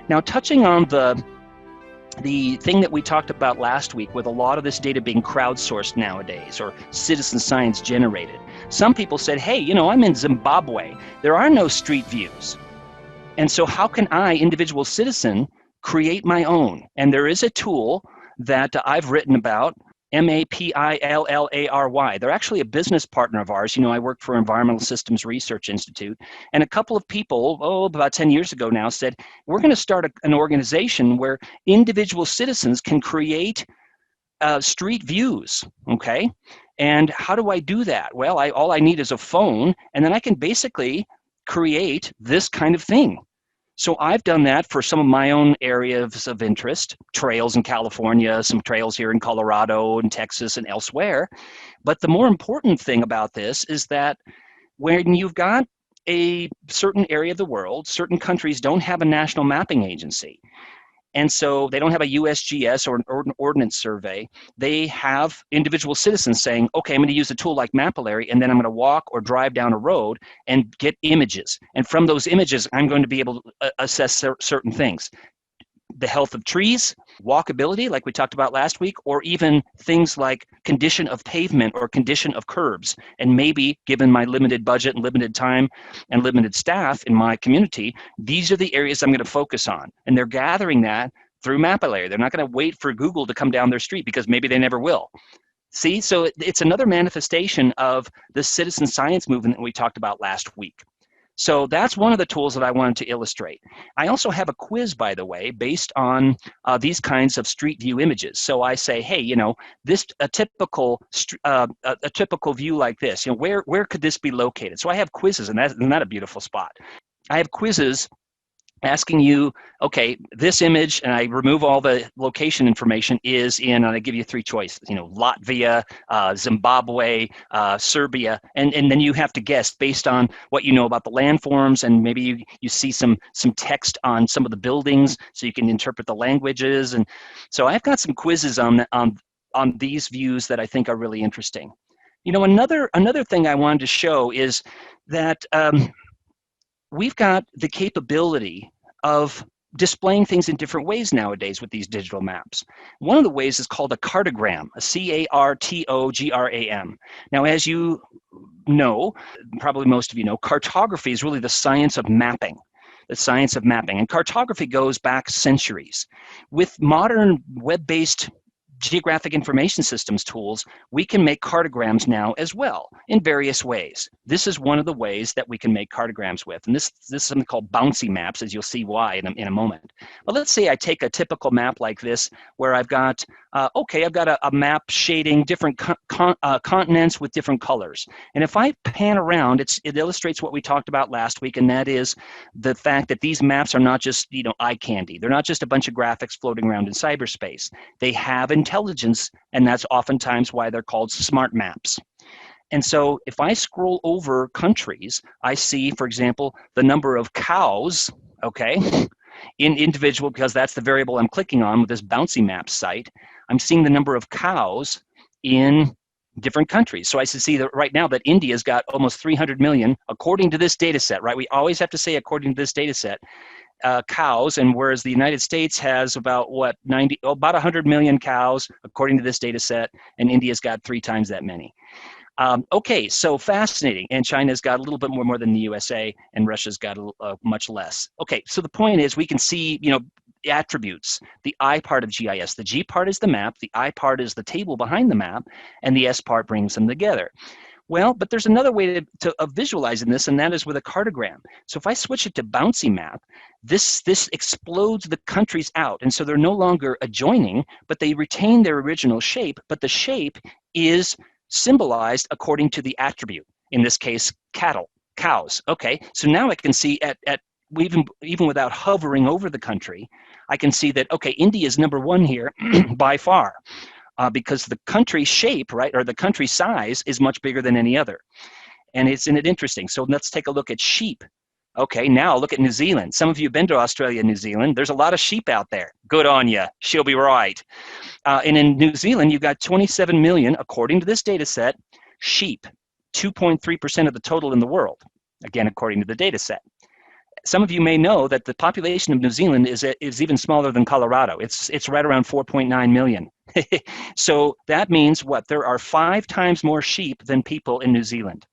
Now, touching on the thing that we talked about last week, with a lot of this data being crowdsourced nowadays or citizen science generated, some people said, hey, you know, I'm in Zimbabwe. There are no street views. And so how can I, individual citizen, create my own? And there is a tool that I've written about, Mapillary. They're actually a business partner of ours. You know, I work for Environmental Systems Research Institute, and a couple of people, about 10 years ago now, said, we're going to start an organization where individual citizens can create street views, okay? And how do I do that? Well, all I need is a phone, and then I can basically create this kind of thing. So I've done that for some of my own areas of interest, trails in California, some trails here in Colorado and Texas and elsewhere. But the more important thing about this is that when you've got a certain area of the world, certain countries don't have a national mapping agency. And so they don't have a USGS or an ordnance survey. They have individual citizens saying, okay, I'm going to use a tool like Mapillary, and then I'm going to walk or drive down a road and get images. And from those images, I'm going to be able to assess certain things. The health of trees, walkability, like we talked about last week, or even things like condition of pavement or condition of curbs. And maybe, given my limited budget and limited time and limited staff in my community, these are the areas I'm going to focus on. And they're gathering that through Mapillary. They're not going to wait for Google to come down their street, because maybe they never will. See, so it's another manifestation of the citizen science movement that we talked about last week. So that's one of the tools that I wanted to illustrate. I also have a quiz, by the way, based on these kinds of street view images. So I say, hey, you know, a typical view like this, you know, where could this be located? So I have quizzes, and isn't that a beautiful spot? I have quizzes asking you, okay, this image, and I remove all the location information, is in, and I give you 3 choices, you know, Latvia, Zimbabwe, Serbia, and then you have to guess based on what you know about the landforms, and maybe you see some text on some of the buildings, so you can interpret the languages. And so I've got some quizzes on these views that I think are really interesting. You know, another thing I wanted to show is that we've got the capability of displaying things in different ways nowadays with these digital maps. One of the ways is called a cartogram, a cartogram. Now, as you know, probably most of you know, cartography is really the science of mapping. The science of mapping. And cartography goes back centuries. With modern web-based geographic information systems tools, we can make cartograms now as well in various ways. This is one of the ways that we can make cartograms with. And this is something called bouncy maps, as you'll see why in a moment. But let's say I take a typical map like this, where I've got, I've got a map shading different continents with different colors. And if I pan around, it illustrates what we talked about last week, and that is the fact that these maps are not just, you know, eye candy. They're not just a bunch of graphics floating around in cyberspace. They have intelligence, and that's oftentimes why they're called smart maps. And so if I scroll over countries, I see, for example, the number of cows, okay, in individual, because that's the variable I'm clicking on with this bouncy map site. I'm seeing the number of cows in different countries. So I see that right now that India's got almost 300 million, according to this data set, right? We always have to say according to this data set, cows, and whereas the United States has about about 100 million cows, according to this data set, and India's got 3 times that many. Okay, so fascinating. And China's got a little bit more than the USA, and Russia's got much less. Okay, so the point is we can see, you know, attributes, the I part of GIS. The G part is the map, the I part is the table behind the map, and the S part brings them together. Well, but there's another way of visualizing this, and that is with a cartogram. So if I switch it to bouncy map, this explodes the countries out, and so they're no longer adjoining, but they retain their original shape, but the shape is symbolized according to the attribute, in this case, cows. Okay, so now I can see even without hovering over the country, I can see that, okay, India is number 1 here by far, because the country shape, right, or the country size is much bigger than any other. And isn't it interesting? So let's take a look at sheep. Okay, now look at New Zealand. Some of you have been to Australia and New Zealand. There's a lot of sheep out there. Good on you. She'll be right. And in New Zealand, you've got 27 million, according to this data set, sheep, 2.3% of the total in the world, again, according to the data set. some of you may know that the population of New Zealand is even smaller than Colorado. It's right around 4.9 million. So that means what? There are 5 times more sheep than people in New Zealand.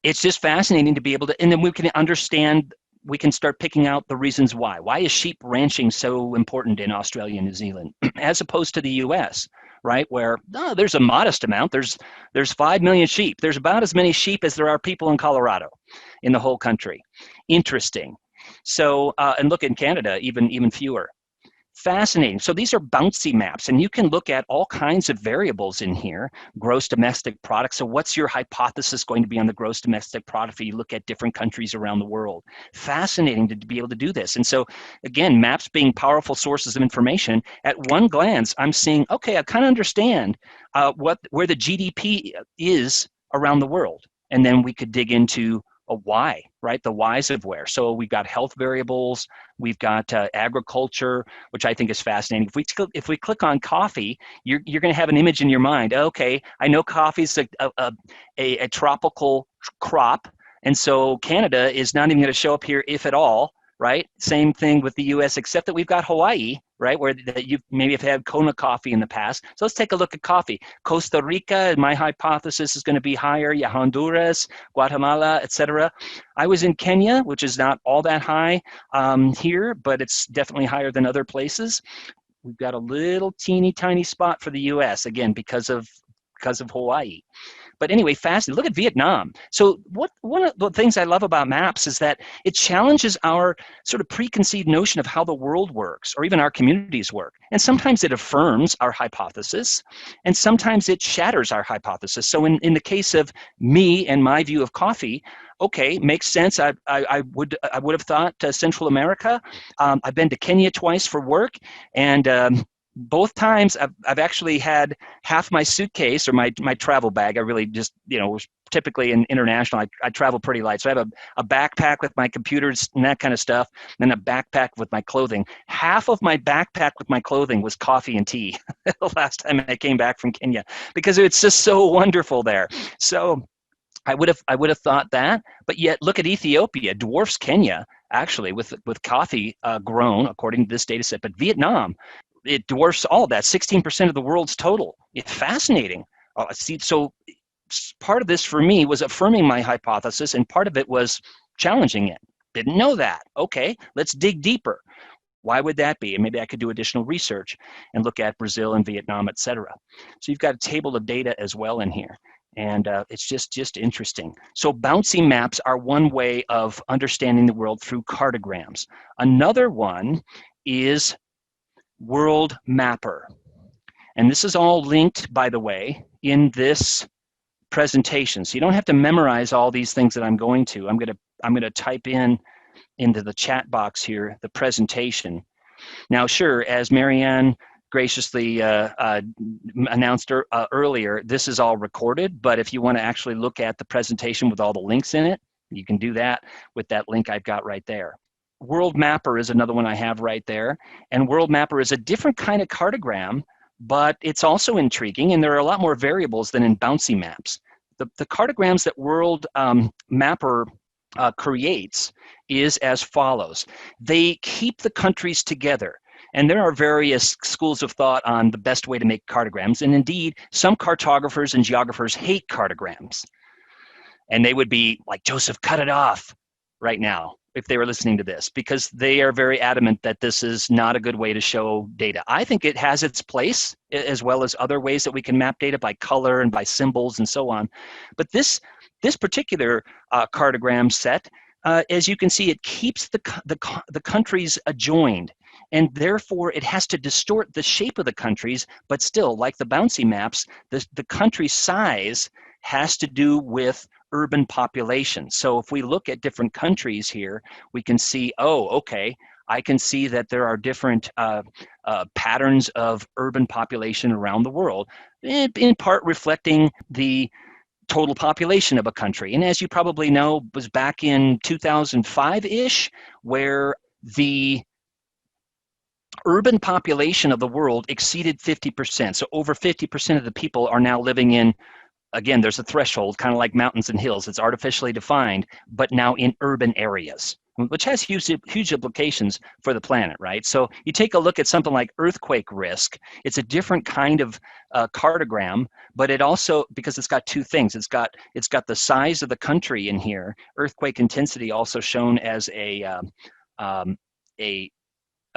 It's just fascinating to be able to, and then we can understand, we can start picking out the reasons why. Why is sheep ranching so important in Australia and New Zealand as opposed to the US, right? Where there's a modest amount. There's 5 million sheep. There's about as many sheep as there are people in Colorado in the whole country. Interesting. So, and look, in Canada, even fewer. Fascinating. So these are bouncy maps, and you can look at all kinds of variables in here. Gross domestic product. So what's your hypothesis going to be on the gross domestic product if you look at different countries around the world? Fascinating to be able to do this. And so again, maps being powerful sources of information, at one glance, I'm seeing, okay, I kind of understand where the GDP is around the world. And then we could dig into a why, right? The whys of where. So we've got health variables, we've got agriculture, which I think is fascinating. If we click on coffee, you're going to have an image in your mind. Okay, I know coffee is a tropical crop, and so Canada is not even going to show up here, if at all, right? Same thing with the U.S., except that we've got Hawaii, right, where you maybe have had Kona coffee in the past. So let's take a look at coffee. Costa Rica, my hypothesis is going to be higher. Yeah, Honduras, Guatemala, etc. I was in Kenya, which is not all that high here, but it's definitely higher than other places. We've got a little teeny tiny spot for the U.S., again, because of Hawaii. But anyway, fascinating. Look at Vietnam. So one of the things I love about maps is that it challenges our sort of preconceived notion of how the world works, or even our communities work. And sometimes it affirms our hypothesis, and sometimes it shatters our hypothesis. So in the case of me and my view of coffee, okay, makes sense. I would have thought Central America. I've been to Kenya twice for work, and both times I've actually had half my suitcase or my travel bag. I really just, was typically in international, I travel pretty light. So I have a backpack with my computers and that kind of stuff, and then a backpack with my clothing. Half of my backpack with my clothing was coffee and tea the last time I came back from Kenya, because it's just so wonderful there. So I would have thought that, but yet look at Ethiopia, dwarfs Kenya actually with coffee grown according to this data set. But Vietnam, it dwarfs all of that, 16% of the world's total. It's fascinating. So part of this for me was affirming my hypothesis, and part of it was challenging it. Didn't know that. Okay, let's dig deeper. Why would that be? And maybe I could do additional research and look at Brazil and Vietnam, etc. So you've got a table of data as well in here. And it's just interesting. So bouncy maps are one way of understanding the world through cartograms. Another one is Worldmapper. And this is all linked, by the way, in this presentation. So you don't have to memorize all these things that I'm going to. I'm going to type into the chat box here the presentation. Now, sure, as Marianne graciously announced earlier, this is all recorded, but if you want to actually look at the presentation with all the links in it, you can do that with that link I've got right there. Worldmapper is another one I have right there, and Worldmapper is a different kind of cartogram, but it's also intriguing, and there are a lot more variables than in bouncy maps. The cartograms that Worldmapper creates is as follows. They keep the countries together. And there are various schools of thought on the best way to make cartograms. And indeed, some cartographers and geographers hate cartograms. And they would be like, Joseph, cut it off right now if they were listening to this, because they are very adamant that this is not a good way to show data. I think it has its place, as well as other ways that we can map data by color and by symbols and so on. But this particular cartogram set, as you can see, it keeps the countries adjoined. And therefore, it has to distort the shape of the countries, but still, like the bouncy maps, the country size has to do with urban population. So if we look at different countries here, we can see, oh, okay, I can see that there are different patterns of urban population around the world, in part reflecting the total population of a country. And as you probably know, was back in 2005-ish, where the urban population of the world exceeded 50%. So over 50% of the people are now living in, again, there's a threshold, kind of like mountains and hills. It's artificially defined, but now in urban areas. which has huge implications for the planet, right? So you take a look at something like earthquake risk. It's a different kind of cartogram, but it also, because it's got two things. It's got the size of the country in here. Earthquake intensity also shown as a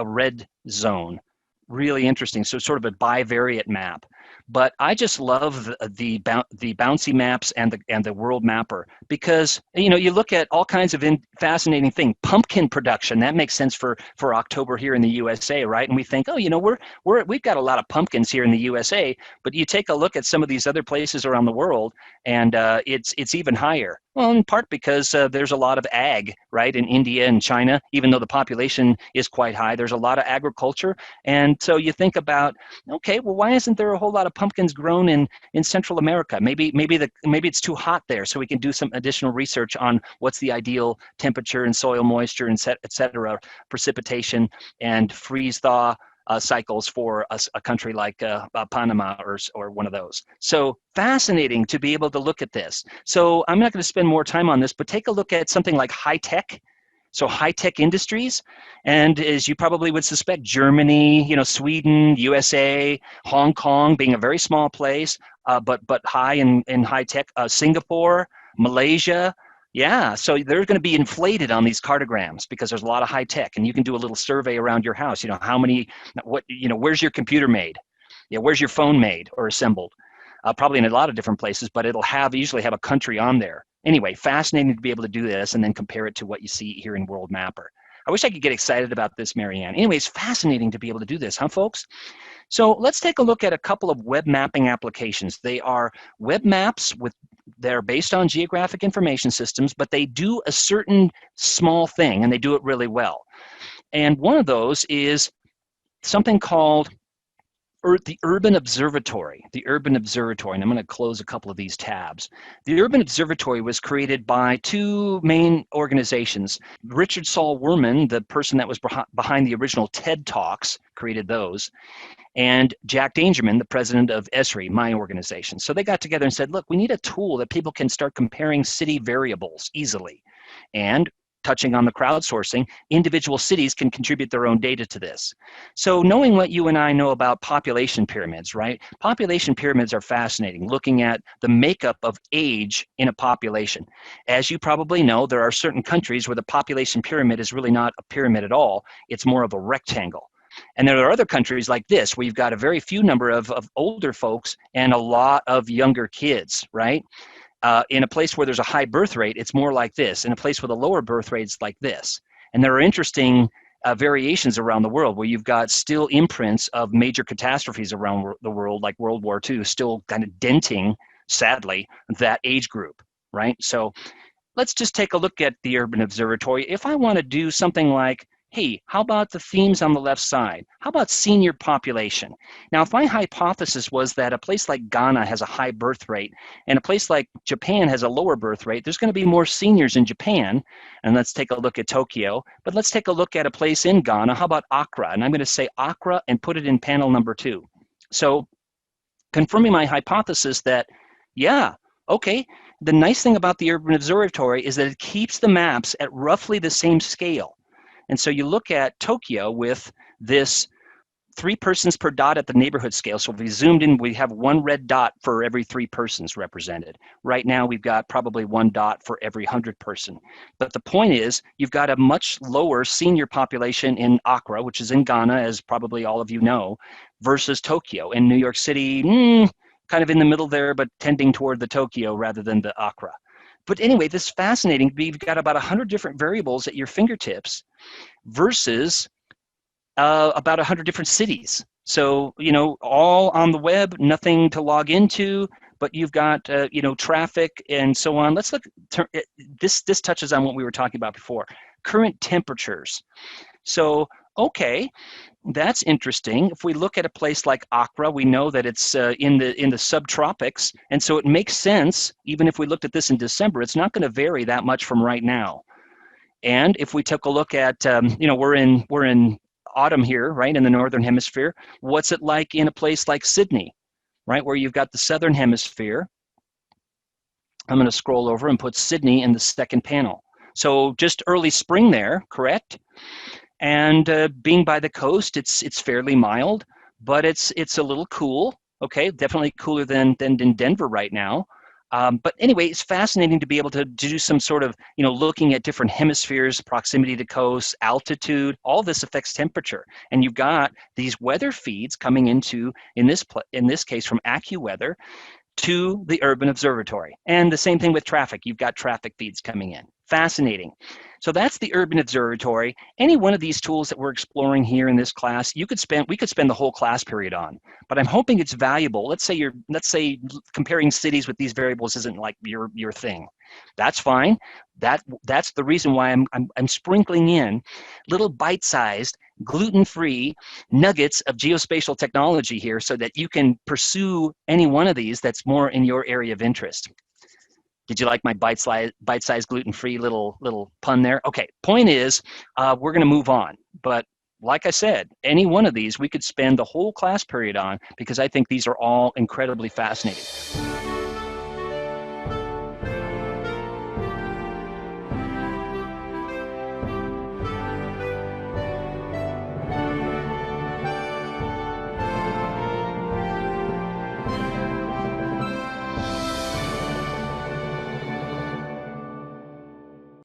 red zone. Really interesting. So sort of a bivariate map. But I just love the bouncy maps and the Worldmapper, because you look at all kinds of fascinating things. Pumpkin production, that makes sense for October here in the USA, right? And we think, we've got a lot of pumpkins here in the USA, but you take a look at some of these other places around the world, and it's even higher. Well, in part because there's a lot of ag, right, in India and China. Even though the population is quite high, there's a lot of agriculture. And so you think about, okay, well, why isn't there a whole lot of pumpkins grown in Central America? Maybe it's too hot there, so we can do some additional research on what's the ideal temperature and soil moisture and et cetera, precipitation and freeze-thaw cycles for a country like Panama or one of those. So fascinating to be able to look at this. So I'm not going to spend more time on this, but take a look at something like high tech. So high-tech industries, and as you probably would suspect, Germany, Sweden, USA, Hong Kong being a very small place, but high in high-tech, Singapore, Malaysia. Yeah, so they're going to be inflated on these cartograms because there's a lot of high tech, and you can do a little survey around your house. Where's your computer made? Yeah, where's your phone made or assembled? Probably in a lot of different places, but it'll usually have a country on there. Anyway, fascinating to be able to do this and then compare it to what you see here in Worldmapper. I wish I could get excited about this, Marianne. Anyways, fascinating to be able to do this, huh, folks? So let's take a look at a couple of web mapping applications. They are web maps they're based on geographic information systems, but they do a certain small thing, and they do it really well. And one of those is something called the Urban Observatory. The Urban Observatory, and I'm going to close a couple of these tabs. The Urban Observatory was created by two main organizations. Richard Saul Wurman, the person that was behind the original TED Talks, created those, and Jack Dangerman, the president of Esri, my organization. So they got together and said, look, we need a tool that people can start comparing city variables easily. And touching on the crowdsourcing, individual cities can contribute their own data to this. So knowing what you and I know about population pyramids, right? Population pyramids are fascinating, looking at the makeup of age in a population. As you probably know, there are certain countries where the population pyramid is really not a pyramid at all. It's more of a rectangle. And there are other countries like this where you've got a very few number of older folks and a lot of younger kids, right? In a place where there's a high birth rate, it's more like this. In a place with a lower birth rate, it's like this. And there are interesting variations around the world where you've got still imprints of major catastrophes around the world, like World War II, still kind of denting, sadly, that age group, right? So let's just take a look at the Urban Observatory. If I want to do something like, hey, how about the themes on the left side? How about senior population? Now, if my hypothesis was that a place like Ghana has a high birth rate and a place like Japan has a lower birth rate, there's going to be more seniors in Japan. And let's take a look at Tokyo. But let's take a look at a place in Ghana. How about Accra? And I'm going to say Accra and put it in panel number 2. So confirming my hypothesis that, yeah, okay, the nice thing about the Urban Observatory is that it keeps the maps at roughly the same scale. And so you look at Tokyo with this 3 persons per dot at the neighborhood scale. So if we zoomed in, we have 1 red dot for every 3 persons represented. Right now, we've got probably 1 dot for every 100 person. But the point is, you've got a much lower senior population in Accra, which is in Ghana, as probably all of you know, versus Tokyo. In New York City, kind of in the middle there, but tending toward the Tokyo rather than the Accra. But anyway, this is fascinating. You've got about 100 different variables at your fingertips versus about 100 different cities. So, all on the web, nothing to log into, but you've got, traffic and so on. Let's look, this touches on what we were talking about before, current temperatures. So, okay, that's interesting. If we look at a place like Accra, we know that it's in the subtropics, and so it makes sense. Even if we looked at this in December, it's not going to vary that much from right now. And if we took a look at, we're in autumn here, right, in the northern hemisphere. What's it like in a place like Sydney, right, where you've got the southern hemisphere? I'm going to scroll over and put Sydney in the second panel. So just early spring there, correct? And being by the coast, it's fairly mild, but it's a little cool. Okay, definitely cooler than in Denver right now. But anyway, it's fascinating to be able to do some sort of, looking at different hemispheres, proximity to coast, altitude. All this affects temperature, and you've got these weather feeds coming into in this case from AccuWeather to the Urban Observatory. And the same thing with traffic. You've got traffic feeds coming in. Fascinating. So that's the Urban Observatory. Any one of these tools that we're exploring here in this class, we could spend the whole class period on. But I'm hoping it's valuable. Let's say comparing cities with these variables isn't like your thing. That's fine. That's the reason why I'm sprinkling in little bite-sized, gluten-free nuggets of geospatial technology here so that you can pursue any one of these that's more in your area of interest. Did you like my bite-sized gluten-free little pun there? Okay, point is, we're going to move on. But like I said, any one of these we could spend the whole class period on because I think these are all incredibly fascinating.